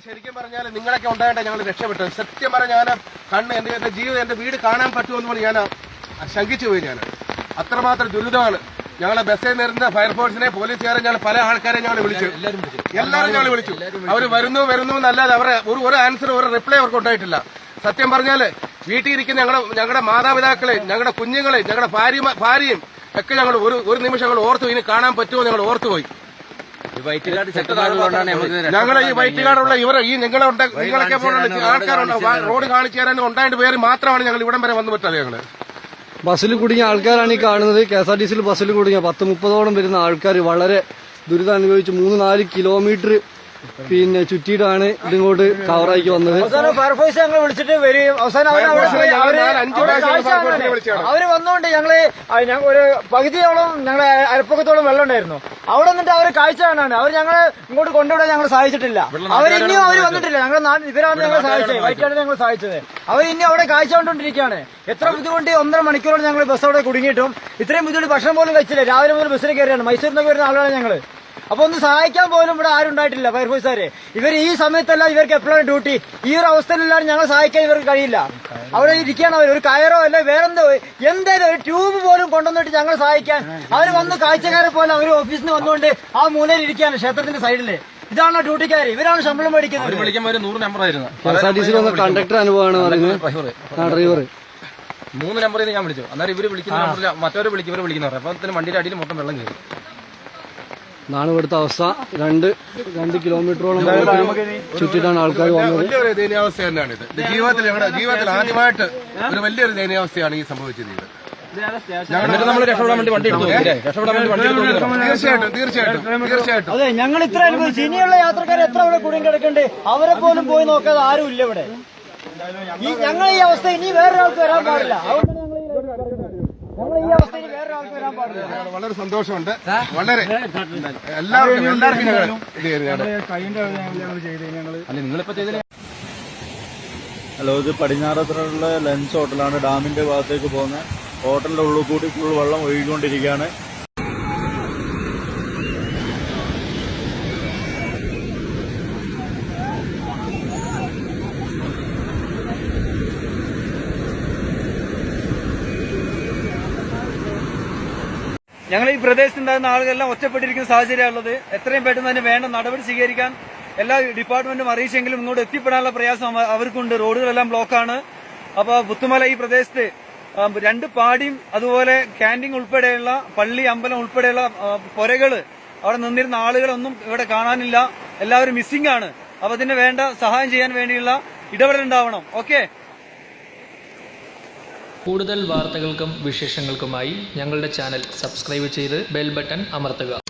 ശരിക്കും പറഞ്ഞാൽ നിങ്ങളൊക്കെ ഉണ്ടായിട്ട് ഞങ്ങൾ രക്ഷപ്പെട്ടു. സത്യം പറഞ്ഞാൽ ഞാൻ കണ്ണ് എന്റെ ജീവിതം എന്റെ വീട് കാണാൻ പറ്റുമെന്ന് പറഞ്ഞ് ഞാൻ ശങ്കിച്ചു പോയി. ഞാൻ അത്രമാത്രം ദുരിതമാണ്. ഞങ്ങളെ ബസ്സിൽ നിന്നിരുന്ന ഫയർഫോഴ്സിനെ പോലീസുകാരെ ഞങ്ങൾ പല ആൾക്കാരെ ഞങ്ങൾ വിളിച്ചു. എല്ലാവരും ഞങ്ങൾ വിളിച്ചു. അവർ വരുന്നു എന്നല്ലാതെ അവരെ ഒരു ആൻസർ ഒരു റിപ്ലൈ അവർക്ക് ഉണ്ടായിട്ടില്ല. സത്യം പറഞ്ഞാല് വീട്ടിൽ ഇരിക്കുന്ന ഞങ്ങളുടെ മാതാപിതാക്കളെ, ഞങ്ങളുടെ കുഞ്ഞുങ്ങളെ, ഞങ്ങളുടെ ഭാര്യയും ഒക്കെ ഞങ്ങൾ ഒരു നിമിഷം ഞങ്ങൾ ഓർത്തു. ഇനി കാണാൻ പറ്റുമോ ഞങ്ങൾ ഓർത്തുപോയി. ഞങ്ങൾ ഈ വൈറ്റുകാടുള്ള നിങ്ങളൊക്കെ പോലുള്ള ആൾക്കാരുണ്ട്. റോഡ് കാണിച്ചു തരാൻ ഉണ്ടായിട്ട് പേര് മാത്രമാണ് ഞങ്ങൾ ഇവിടം വരെ വന്നു പറ്റാതെ. ഞങ്ങള് ബസ്സിൽ കുടുങ്ങിയ ആൾക്കാരാണ് ഈ കാണുന്നത്. KSRTC ബസ്സിൽ കുടുങ്ങിയ 10-30ഓളം വരുന്ന ആൾക്കാർ വളരെ ദുരിതം അനുഭവിച്ച് 3-4 കിലോമീറ്റർ ചുറ്റിയിട്ടാണ് ഇതിങ്ങോട്ട് കവറാക്കി വന്നത്. ഫയർഫോഴ്സ് ഞങ്ങൾ വിളിച്ചിട്ട് വരും. അവസാനം അവര് വന്നോണ്ട് ഞങ്ങള് ഒരു പകുതിയോളം ഞങ്ങളെ അരപ്പക്കത്തോളം വെള്ളം ഉണ്ടായിരുന്നു. അവിടെ നിന്നിട്ട് അവര് കാഴ്ച കാണാണ്. അവർ ഞങ്ങളെ ഇങ്ങോട്ട് കൊണ്ടുവിടാൻ ഞങ്ങൾ സഹായിച്ചിട്ടില്ല. അവരിനിയും അവര് വന്നിട്ടില്ല. ഇവരാണ് ഞങ്ങൾ സഹായിച്ചത്. വൈറ്റാണ് ഞങ്ങൾ സഹായിച്ചത്. അവരിനി അവിടെ കാഴ്ച കണ്ടുകൊണ്ടിരിക്കുകയാണ്. എത്ര ബുദ്ധിമുട്ട് 1.5 മണിക്കൂറോളം ഞങ്ങൾ ബസ് അവിടെ കുടുങ്ങിയിട്ടും ഇത്രയും ബുദ്ധിമുട്ട് ഭക്ഷണം പോലും കഴിച്ചില്ല. രാവിലെ മുതൽ ബസ്സിൽ കയറിയാണ്. മൈസൂരിൽ നിന്നൊക്കെ വരുന്ന ആളാണ് ഞങ്ങള്. അപ്പൊ ഒന്ന് സഹായിക്കാൻ പോലും ഇവിടെ ആരും ഉണ്ടായിട്ടില്ല. ഫയർഫോഴ്സുകാര് ഇവർ ഈ സമയത്തല്ല, ഇവർക്ക് എപ്പോഴാണ് ഡ്യൂട്ടി. ഈ ഒരു അവസ്ഥയിലാണ് ഞങ്ങൾ സഹായിക്കാൻ ഇവർക്ക് കഴിയില്ല. അവിടെ ഇരിക്കുകയാണ് അവർ. ഒരു കയറോ അല്ലെ വേറെന്തോ എന്തേലും ഒരു ട്യൂബ് പോലും കൊണ്ടുവന്നിട്ട് ഞങ്ങൾ സഹായിക്കാൻ അവർ വന്ന് കാഴ്ചക്കാരെ പോലെ അവർ ഓഫീസിൽ നിന്ന് വന്നുകൊണ്ട് ആ മൂലയിൽ ഇരിക്കുകയാണ്, ക്ഷേത്രത്തിന്റെ സൈഡില്. ഇതാണ് ഡ്യൂട്ടിക്കാർ. ഇവരാണ് ശമ്പളം മേടിക്കുന്നത്. KSRTC കണ്ടക്ടർ അനുഭവമാണ് പറയുന്നത്. ഡ്രൈവർ 3 നമ്പറിൽ നിന്ന് ഞാൻ വിളിച്ചു. അന്നേരം ഇവര് വിളിക്കുന്ന നമ്പറില്ല, മറ്റവരെ വിളിക്കുന്ന പറഞ്ഞു. അപ്പൊ വണ്ടിയുടെ അടിയിൽ മൊത്തം വെള്ളം കയറി. ഇതാണ് ഇവിടുത്തെ അവസ്ഥ. 2 കിലോമീറ്ററോളം ചുറ്റിട്ടാണ് ആൾക്കാർ വന്നത്. വലിയൊരു ദയനീയാവസ്ഥ തന്നെയാണ് ഇത്. ജീവിതത്തിൽ ആദ്യമായിട്ട് ഒരു വലിയൊരു ദയനീയാവസ്ഥയാണ് ഈ സംഭവിച്ചത്. നമ്മൾ രക്ഷപ്പെടാൻ വേണ്ടി വണ്ടി എടുത്തു. തീർച്ചയായിട്ടും അതെ, ഞങ്ങൾ ഇത്ര അനുഭവിച്ചു. ഇനിയുള്ള യാത്രക്കാർ എത്ര ഇവിടെ കുടുങ്ങി കിടക്കണ്ടേ? അവരെ പോലും പോയി നോക്കാതെ ആരും ഇല്ല ഇവിടെ. ഞങ്ങൾ ഈ അവസ്ഥ ഇനി വേറൊരാൾക്ക് വരാൻ പാടില്ല. വളരെ സന്തോഷമുണ്ട്. വളരെ എല്ലാവർക്കും ഹലോ, ഇത് പടിഞ്ഞാറത്തറയുള്ള ലഞ്ച് ഹോട്ടലാണ്. ഡാമിന്റെ ഭാഗത്തേക്ക് പോകുന്ന ഹോട്ടലിന്റെ ഉള്ളിൽ കൂടി ഫുൾ വെള്ളം ഒഴുകിക്കൊണ്ടിരിക്കുകയാണ്. ഞങ്ങൾ ഈ പ്രദേശത്തുണ്ടാകുന്ന ആളുകളെല്ലാം ഒറ്റപ്പെട്ടിരിക്കുന്ന സാഹചര്യമുള്ളത്. എത്രയും പെട്ടെന്ന് തന്നെ വേണ്ട നടപടി സ്വീകരിക്കാൻ എല്ലാ ഡിപ്പാർട്ട്മെന്റും അറിയിച്ചെങ്കിലും ഇങ്ങോട്ട് എത്തിപ്പെടാനുള്ള പ്രയാസം അവർക്കുണ്ട്. റോഡുകളെല്ലാം ബ്ലോക്കാണ്. അപ്പോൾ പുത്തുമല ഈ പ്രദേശത്ത് 2 പാടിയും അതുപോലെ ക്യാൻറ്റീൻ ഉൾപ്പെടെയുള്ള പള്ളി, അമ്പലം ഉൾപ്പെടെയുള്ള പുരകള്, അവിടെ നിന്നിരുന്ന ആളുകളൊന്നും ഇവിടെ കാണാനില്ല. എല്ലാവരും മിസ്സിംഗ് ആണ്. അപ്പൊ അതിന് വേണ്ട സഹായം ചെയ്യാൻ വേണ്ടിയുള്ള ഇടപെടൽ ഉണ്ടാവണം. ഓക്കെ. കൂടുതൽ വാർത്തകൾക്കും വിശേഷങ്ങൾക്കുമായി ഞങ്ങളുടെ ചാനൽ സബ്സ്ക്രൈബ് ചെയ്ത് ബെൽ ബട്ടൺ അമർത്തുക.